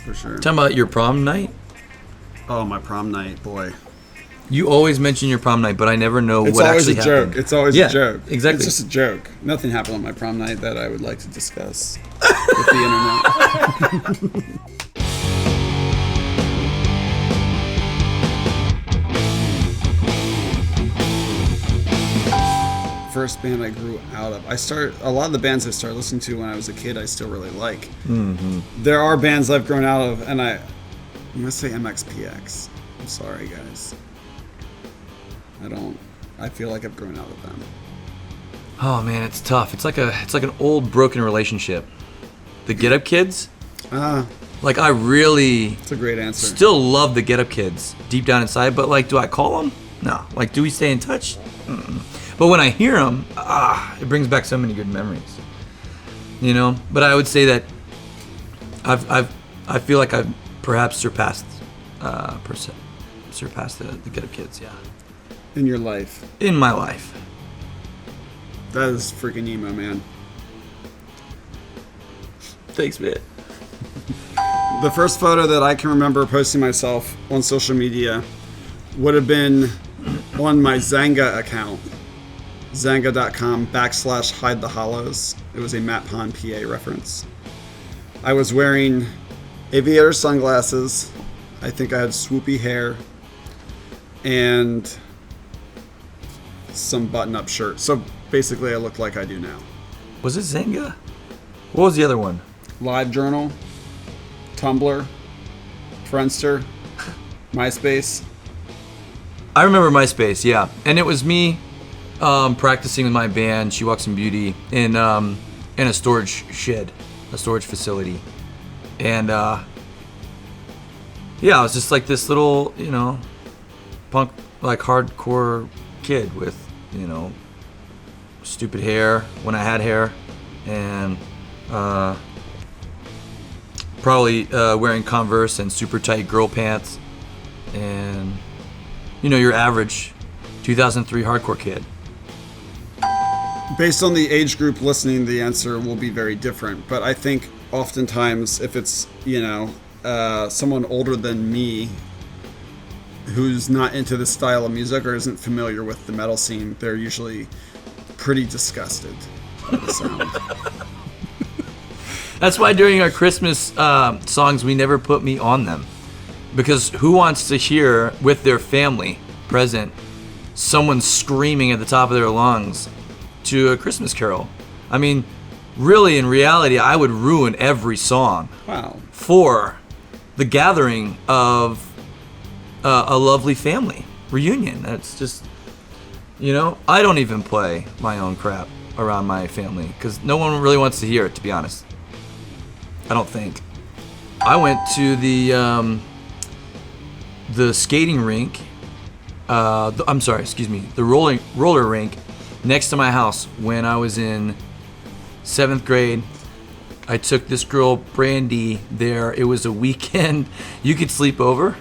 For sure. Talking about your prom night? Oh, my prom night, boy. You always mention your prom night, but I never know It's what always actually a joke. happened. It's always a joke. Exactly. It's just a joke. Nothing happened on my prom night that I would like to discuss with the internet. First band I grew out of. A lot of the bands I started listening to when I was a kid, I still really like. Mm-hmm. There are bands I've grown out of, and I'm gonna say MXPX. I'm sorry, guys. I feel like I've grown out of them. Oh man, it's tough. It's like an old broken relationship. The Get Up Kids. Like I really. It's a great answer. Still love the Get Up Kids deep down inside, but like, do I call them? No. Like, do we stay in touch? Mm-mm. But when I hear them, it brings back so many good memories. You know. But I would say that I feel like I've perhaps surpassed the Get Up Kids. Yeah. In your life. In my life. That is freaking emo, man. Thanks, man. The first photo that I can remember posting myself on social media would have been on my Zanga account. Zanga.com/hide the hollows. It was a Matt Pond, PA reference. I was wearing aviator sunglasses. I think I had swoopy hair. And some button-up shirt. So basically I looked like I do now. Was it Zanga? What was the other one? LiveJournal, Tumblr, Friendster, MySpace. I remember MySpace, yeah. And it was me practicing with my band, She Walks in Beauty, in a storage shed, a storage facility. And yeah, I was just like this little, punk, like hardcore kid with, stupid hair when I had hair, and probably wearing Converse and super tight girl pants, and your average 2003 hardcore kid. Based on the age group listening, the answer will be very different, but I think oftentimes if it's someone older than me who's not into this style of music or isn't familiar with the metal scene, they're usually pretty disgusted by the sound. That's why during our Christmas songs, we never put me on them. Because who wants to hear, with their family present, someone screaming at the top of their lungs to a Christmas carol? I mean, really, in reality, I would ruin every song. Wow. For the gathering of a lovely family reunion. That's just, I don't even play my own crap around my family because no one really wants to hear it, to be honest. I don't think. I went to the skating rink. The roller rink next to my house when I was in 7th grade. I took this girl Brandi there. It was a weekend. You could sleep over.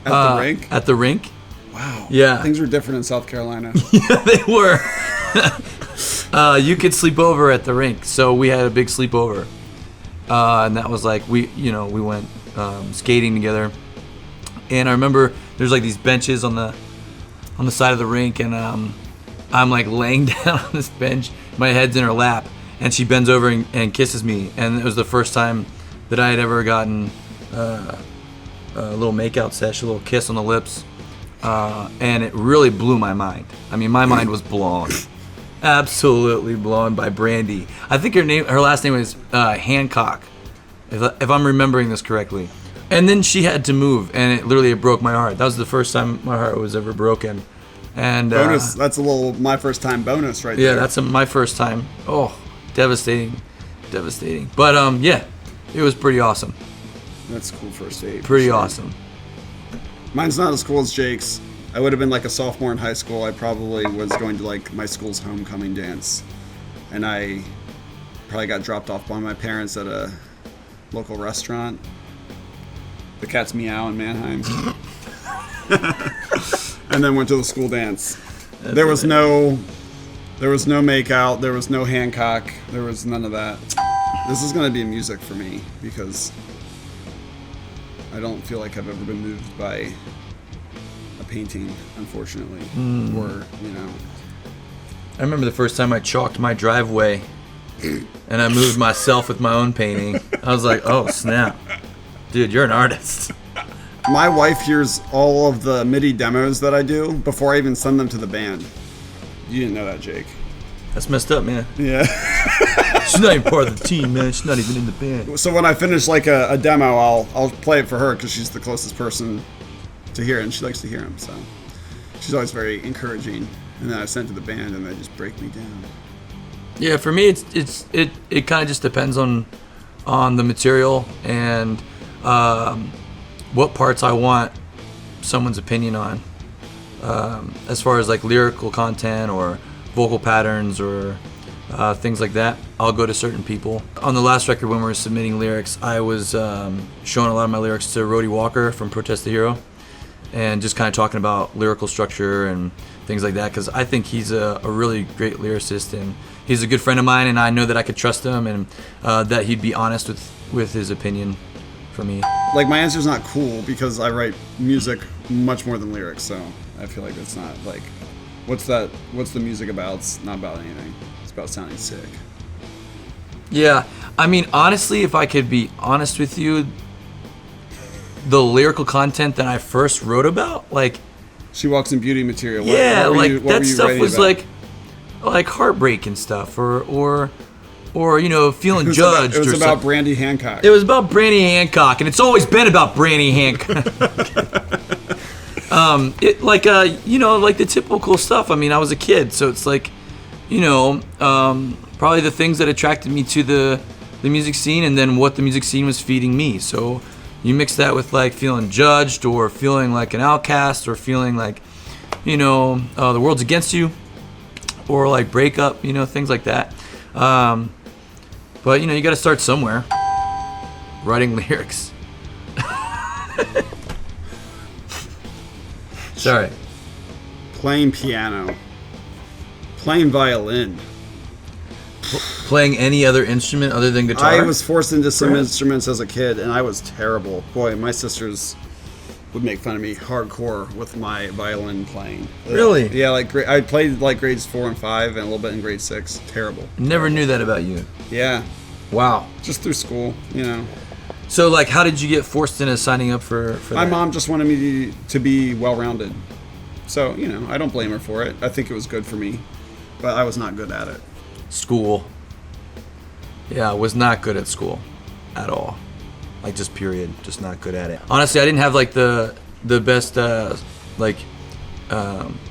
At the rink? At the rink. Wow. Yeah. Things were different in South Carolina. Yeah, they were. You could sleep over at the rink. So we had a big sleepover. And that was like, we went skating together. And I remember there's like these benches on the side of the rink, and I'm like laying down on this bench. My head's in her lap, and she bends over and kisses me. And it was the first time that I had ever gotten a little makeout sesh, a little kiss on the lips. And it really blew my mind. I mean, my mind was blown. Absolutely blown by Brandi. I think her last name was Hancock, if I'm remembering this correctly. And then she had to move, and it literally broke my heart. That was the first time my heart was ever broken. And bonus. That's a little my first time bonus right there. Yeah, that's my first time. Oh, devastating. But yeah, it was pretty awesome. That's cool first date. Pretty awesome. Mine's not as cool as Jake's. I would have been like a sophomore in high school. I probably was going to like my school's homecoming dance, and I probably got dropped off by my parents at a local restaurant. The Cat's Meow in Mannheim. And then went to the school dance. There was no makeout. There was no Hancock. There was none of that. This is going to be music for me because I don't feel like I've ever been moved by a painting, unfortunately. Or, you know. I remember the first time I chalked my driveway and I moved myself with my own painting. I was like, oh, snap. Dude, you're an artist. My wife hears all of the MIDI demos that I do before I even send them to the band. You didn't know that, Jake. That's messed up, man. Yeah. She's not even part of the team, man. She's not even in the band. So when I finish like a demo, I'll play it for her because she's the closest person to hear it, and she likes to hear them. So she's always very encouraging. And then I send it to the band, and they just break me down. Yeah, for me, it kind of just depends on the material and what parts I want someone's opinion on. As far as like lyrical content or vocal patterns or things like that, I'll go to certain people. On the last record when we were submitting lyrics, I was showing a lot of my lyrics to Rhodey Walker from Protest the Hero and just kind of talking about lyrical structure and things like that, because I think he's a really great lyricist and he's a good friend of mine, and I know that I could trust him and that he'd be honest with his opinion for me. Like, my answer's not cool because I write music much more than lyrics, so I feel like it's not like, what's the music about? It's not about anything. It's about sounding sick. Yeah, I mean, honestly, if I could be honest with you, the lyrical content that I first wrote about, like, She Walks in Beauty material. What that stuff was about? like heartbreak and stuff, or you know, feeling judged. It was or about something. Brandi Hancock. It was about Brandi Hancock, and it's always been about Brandi Hancock. You know, like the typical stuff. I mean, I was a kid, so it's like, you know, probably the things that attracted me to the music scene, and then what the music scene was feeding me. So you mix that with like feeling judged, or feeling like an outcast, or feeling like, you know, the world's against you, or like breakup, you know, things like that. But you know, you got to start somewhere. Writing lyrics. Sorry. Playing piano. Playing violin. Playing any other instrument other than guitar? I was forced into some instruments as a kid, and I was terrible. Boy, my sisters would make fun of me hardcore with my violin playing. Really? Yeah, like I played like grades 4 and 5 and a little bit in grade 6. Terrible. Never knew that about you. Yeah. Wow. Just through school, you know. So, like, how did you get forced into signing up for My that? mom just wanted me to be well-rounded. So, you know, I don't blame her for it. I think it was good for me, but I was not good at it. School. Yeah, I was not good at school at all. Like, just period. Just not good at it. Honestly, I didn't have, like, the best,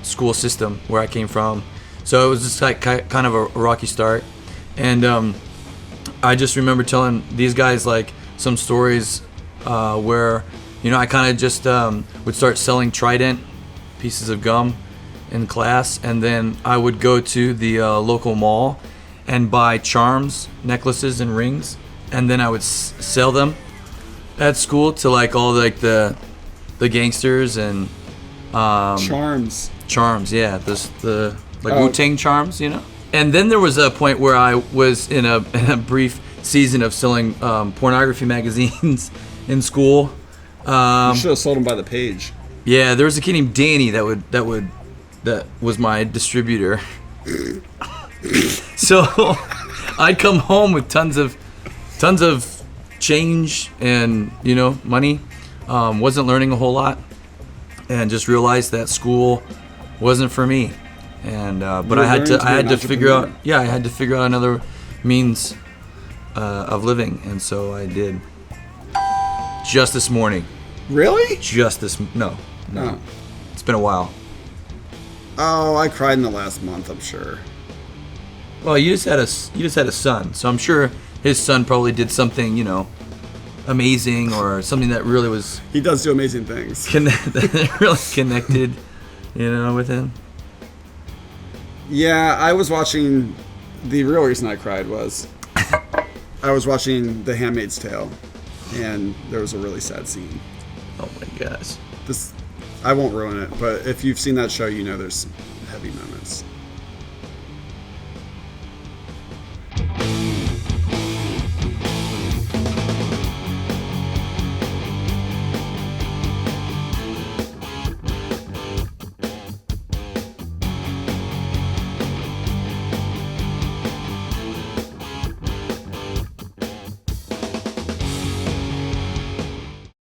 school system where I came from. So it was just, like, kind of a rocky start. And I just remember telling these guys, like, some stories where, you know, I kind of just would start selling Trident pieces of gum in class, and then I would go to the local mall and buy charms, necklaces, and rings, and then I would sell them at school to like all like the gangsters and Charms. Yeah, the Wu-Tang charms, you know. And then there was a point where I was in a brief season of selling pornography magazines in school. You should have sold them by the page. Yeah, there was a kid named Danny that was my distributor. So I'd come home with tons of change and, you know, money. Wasn't learning a whole lot, and just realized that school wasn't for me. And but I had to figure out another means of living, and so I did. Just this morning. Really? No. Oh. It's been a while. Oh, I cried in the last month, I'm sure. Well, you just had a son, so I'm sure his son probably did something, you know, amazing, or something that really was. He does do amazing things. That really connected, you know, with him. Yeah, I was watching. The real reason I cried was I was watching The Handmaid's Tale, and there was a really sad scene. Oh my gosh. I won't ruin it, but if you've seen that show, you know there's heavy moments.